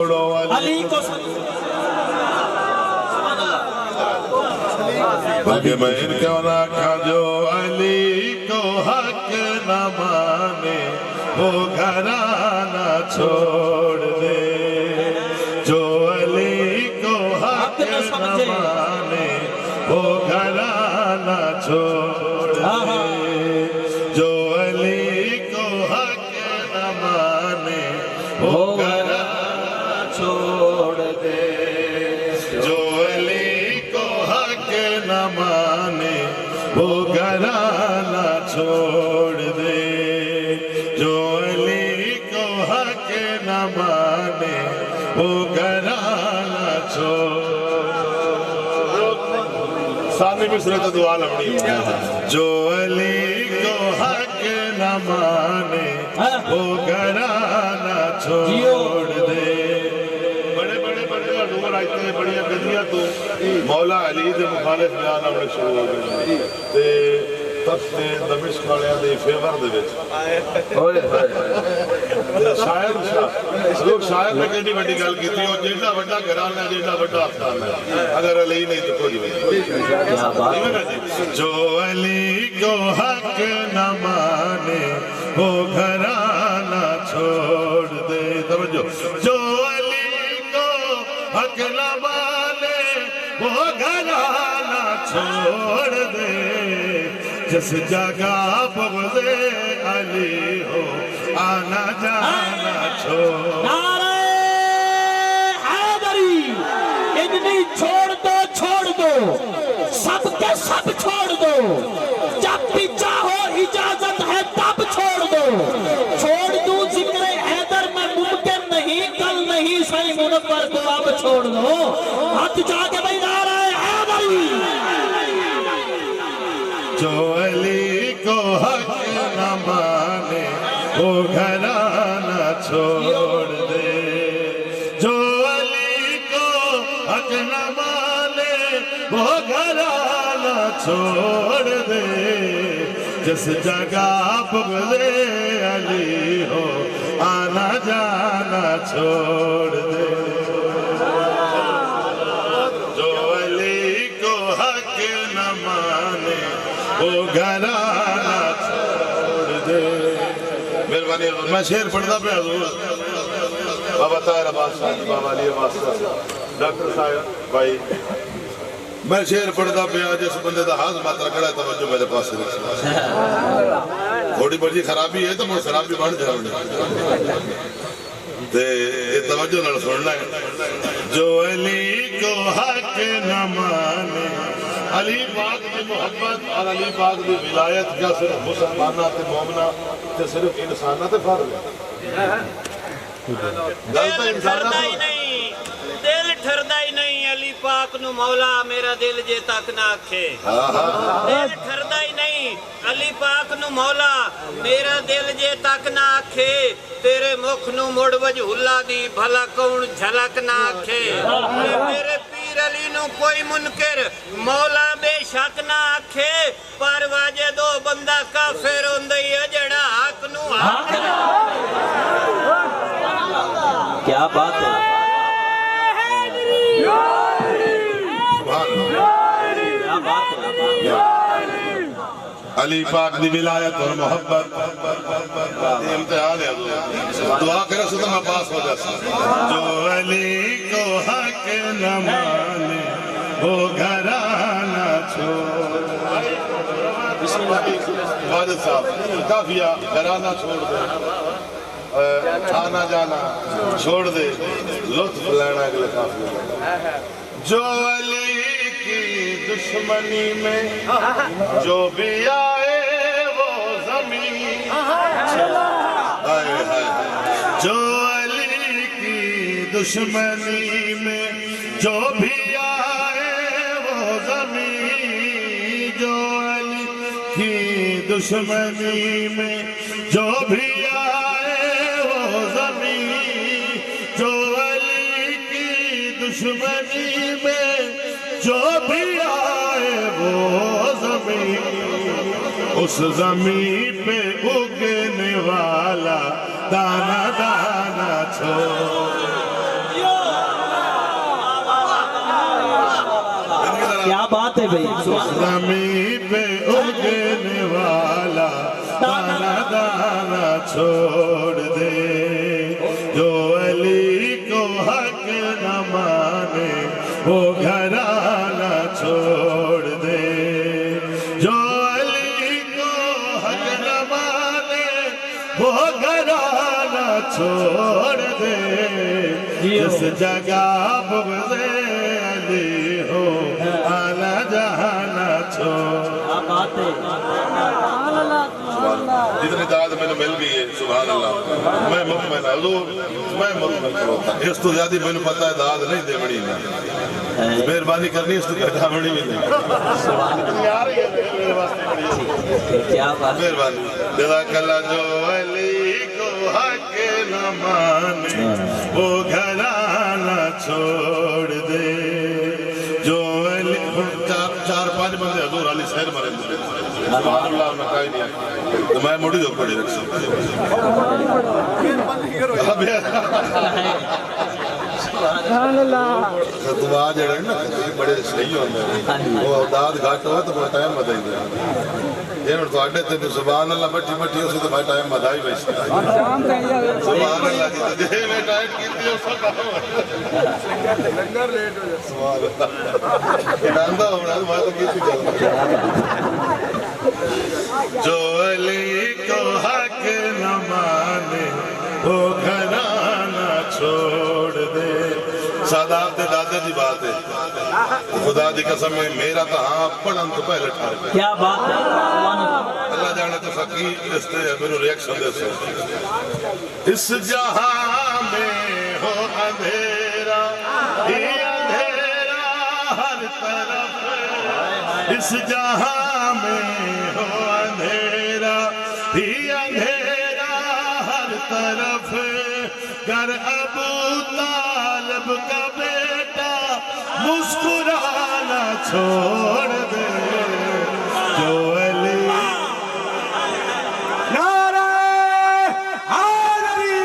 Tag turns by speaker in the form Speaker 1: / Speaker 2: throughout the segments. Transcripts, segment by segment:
Speaker 1: علی کو
Speaker 2: بلکہ میں ان کا رکھا جو علی کو حق نہ مانے وہ گھرانہ چھوڑ دے، جو علی کو حق نہ مانے وہ گھرانہ چھوڑ دے، جو علی کو حق نہ مانے وہ گھرانہ چھوڑ دے، جو علی کو حق نہ مانے وہ گھرانہ چھوڑ دے، جو علی کو حق نہ مانے وہ گھرانہ چھوڑ دے۔ سامنے بھی صورت دعا لگنی ہے، جو علی کو حق نہ مانے وہ گھرانہ چھوڑ دے۔ بڑے نور آئیتے ہیں، بڑی گدیاں تو مولا علی دے مخالف بیان آنے شروع ہو گئے تے تخت دمشق والیاں دے فیور دے وچ شاعر لوگ شاعر نے کیڑی بڑی گل کیتی او جیڑا بڑا گھرانہ جیڑا بڑا افسانہ ہے، اگر علی نہیں تو کوئی نہیں۔ جو علی کو حق نہ مانے وہ گھرانہ چھوڑ دے، توجہ، جو علی کو حق نہ مانے وہ گھرانہ چھوڑ دے، جس جگہ بغض علی ہو آنا جانا چھوڑ۔
Speaker 1: نعرہ حیدری، اتنی چھوڑ دو، سب کے سب چھوڑ دو، جب بھی چاہو اجازت ہے تب چھوڑ دو، چھوڑ دوں ذکر حیدر میں ممکن نہیں، کل نہیں صحیح منور کو اب چھوڑ دو، ہاتھ جا کے بھئی نعرہ حیدری۔
Speaker 2: جو علی کو حق نہ مانے وہ گھرانہ چھوڑ دے، جو علی کو حق نہ مانے وہ گھرانہ چھوڑ دے، جس جگہ بغض علی ہو آنا جانا چھوڑ دے، جو علی کو حق نہ مانے وہ گھرانہ چھوڑ دے۔ مہربانی، میں شعر پڑھتا پہ حضور بابا طاہر عباس صاحب، بابا علی عباس صاحب، ڈاکٹر صاحب بھائی، میں شعر پڑھتا پہ جس بندے دا ہاتھ ماترہ کھڑا ہے توجہ میرے پاس سے رکھا، تھوڑی بڑی خرابی ہے تو مجھے خرابی بڑھ جائے یہ توجہ نہ سننا ہے۔ جو علی کو حق نہ مانے، علی پاک دی محبت اور علی پاک دی ولایت کیا صرف مسلمانہ تے مومنہ تے صرف انسانہ تے فرض ہے؟
Speaker 3: دل ٹھردا ہی نہیں علی پاک نو مولا میرا دل جے تک نہ آکھے، دل ٹھردا ہی نہیں علی پاک نو مولا میرا دل جے تک نہ آکھے، تیرے مکھ نو مڑ وجہ اللہ دی بھلا کون جھلک نہ آکھے، میرے پیر علی نو کوئی منکر مولا بے شک نہ آکھے، پر واجے دو بندہ کافر ہوندی ہے جڑا حق نو حق نہ
Speaker 1: کیا بات ہے؟
Speaker 2: علی پاک دی ولایت اور محبت یہ امتحان ہے، دعا کرے سو تو میں پاس ہو جاتا۔ جو علی کو حق نہ مانے وہ گھرانہ چھوڑ دے، واجد صاحب کافیہ گھرانہ چھوڑ دے، آنا جانا چھوڑ دے، لطف لینا اگلے کافیہ۔ جو علی کی دشمنی میں جو بھی آئے وہ زمین، جو علی کی دشمنی میں جو بھی آئے وہ زمین، جو علی کی دشمنی میں جو بھی آئے وہ زمین، جو علی کی دشمنی میں جو بھی آئے وہ زمین، اس زمین پہ اگنے والا دانا دانا چھوڑ
Speaker 1: بات ہے بھائی
Speaker 2: زمین پہ اگنے والا دانا دانا چھوڑ دے جو علی کو حق نہ مانے وہ گھرانہ چھوڑ دے جو علی کو حق نہ مانے وہ گھرانہ چھوڑ دے جس جگہ بغض علی ہو آلہ جہانا چھوڑ جتنی داد میں نے مل گئی ہے سبحان اللہ میں مطمئن حضور میں مطمئن ہوتا اس تو زیادہ میں نے پتا ہے داد نہیں دے بڑی نا مہربانی کرنی اس تو کہتا بڑی بھی نہیں اتنی آ رہی ہے میرے واسطے بڑی
Speaker 1: کیا بات
Speaker 2: مہربانی جزاک اللہ جو علی کو حق نہ مانے وہ گھرانہ چھوڑ دے جو علی چار پانچ بندے حضور علی سیر مرے سبحان اللہ میں کہا ہی نہیں آئی تو میں مڑی جو پڑی رکھ سکتا خطبہ جڑا ہے نا بڑے صحیح ہوندے وہ اوداد گھٹ ہوئے تو بہت ٹائم بدائی دے یہ تو آڈے تے سبحان اللہ بٹھی بٹھی اسی تو بہت ٹائم بدائی بیس سبحان اللہ کی تو جے میں ٹائم کیتی ہو سکتا لنگر لیٹ ہو جائے سبحان اللہ ڈاندہ ہونا تو بات کیتی چلتا جو علی کو حق نہ مانے وہ گھرانہ چھوڑ دے سادات دے دادا جی بات ہے خدا دی قسم ہے میرا تو ہاں پڑھن تو پہلے ٹھار گیا
Speaker 1: کیا بات ہے
Speaker 2: اللہ جانے تو فقیر اس نے میرے ریاکشن دے سے اس جہاں میں ہو اندھیرا ہی اندھیرا ہر طرف اس جہاں میں ہو اندھیرا ہی اندھیرا ہر طرف گر ابو طالب کا بیٹا مسکرانا چھوڑ دے جو علی
Speaker 4: نعرہ حیدری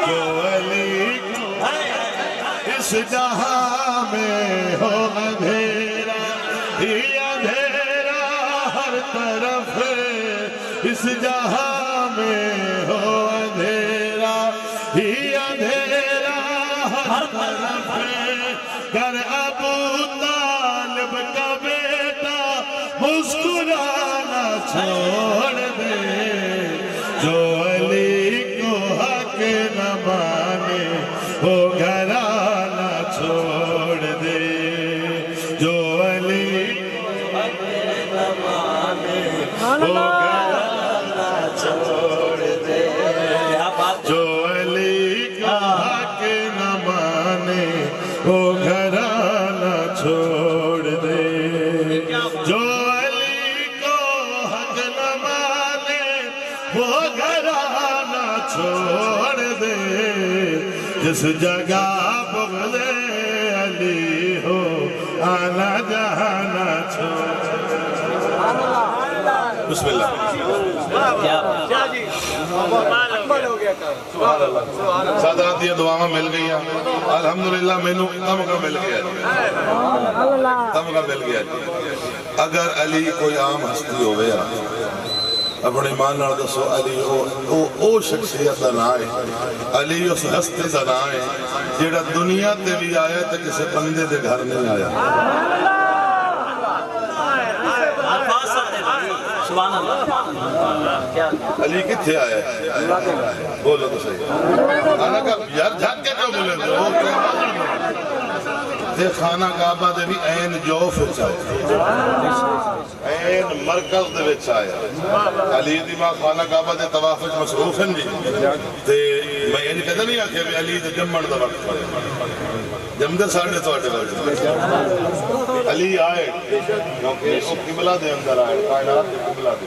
Speaker 2: جو علی اس جہاں میں ہو اندھیرا ہی اندھیرا ہر طرف اس جہاں میں ہو اندھیرا ہی اندھیرا ہر طرف گر ابو طالب کا بیٹا مسکرانا چھوڑ دے جو علی کو حق نہ مانے وہ گھرانہ چھوڑ دے جو علی حق نہ مانے وہ گھرانہ چھوڑ دے جو علی کو حق نہ مانے وہ گھرانہ چھوڑ دے جو علی کو حق نہ مانے وہ گھرانہ چھوڑ دے جس جگہ بغض علی ہو آنا جہانا چھوڑ بسم اللہ سادات یہ دعاواں مل گئی ہیں الحمدللہ میں نو تمغہ مل گیا تمغہ مل گیا اگر علی کوئی عام ہستی ہوئے اپنے ایمان نال دسو علی او شخصیت دا نام ہے علی اس ہستی دا نام ہے جیڑا دنیا تے بھی آیا تے کسے بندے دے گھر نہیں آیا
Speaker 1: سبحان اللہ
Speaker 2: علی کتھے آیا ہے بولو تو صحیح آنا کہا یار جھاک کے کیوں بولے تو وہ کیا تے خانہ کعبہ دے بھی این جوف چاہے این مرکز دے وچ آیا علی دی ماں خانہ کعبہ دے طواف وچ مصروف ہیں جی تے میں یہ کہتا نہیں آکھے بھی علی دے جمعن دا وقت پڑے جمدے ساڑھے توڑے وقت علی آئے کیونکہ قبلہ دے اندر آئے کائنات دے قبلہ دے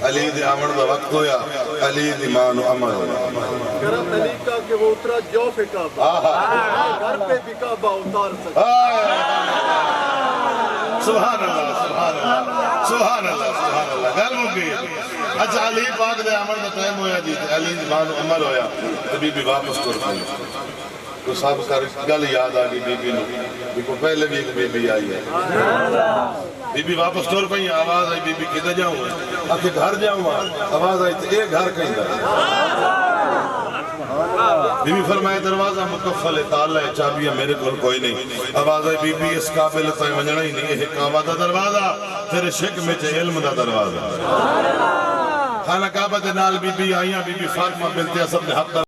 Speaker 2: علی دی آمن دا وقت ہویا علی دی مانو عمل ہویا
Speaker 4: کرم علی کا کہ وہ اترا جوف کعبہ گھر پہ بھی کعبہ اتار سکتا
Speaker 2: سبحان اللہ سبحان اللہ سبحان اللہ سبحان اللہ گل ہو گئی اچھا علی پاک دے عمل دا ٹائم ہویا جی علی دی مانو عمل ہویا تو بی بی واپس تر پئی تو سب کر گل یاد آ گئی بی بی نو بی کو پہلے بھی ایک بی بی آئی ہے بی بی واپس ٹور پہ آواز آئی بی بی کدھر جاؤں آکے گھر جاؤں آواز آئی تو ایک گھر کہیں گا بی بی فرمائے دروازہ مکفل تالا ہے چابیہ میرے کل کوئی نہیں آواز آئی بی بی اس قابل تائیں منجنہ ہی نہیں ہے کعبہ دا دروازہ تیرے شک میں چھے علم دا دروازہ خانہ کعبہ دے نال بی بی آئیاں بی بی فاطمہ بنت اسد نے حق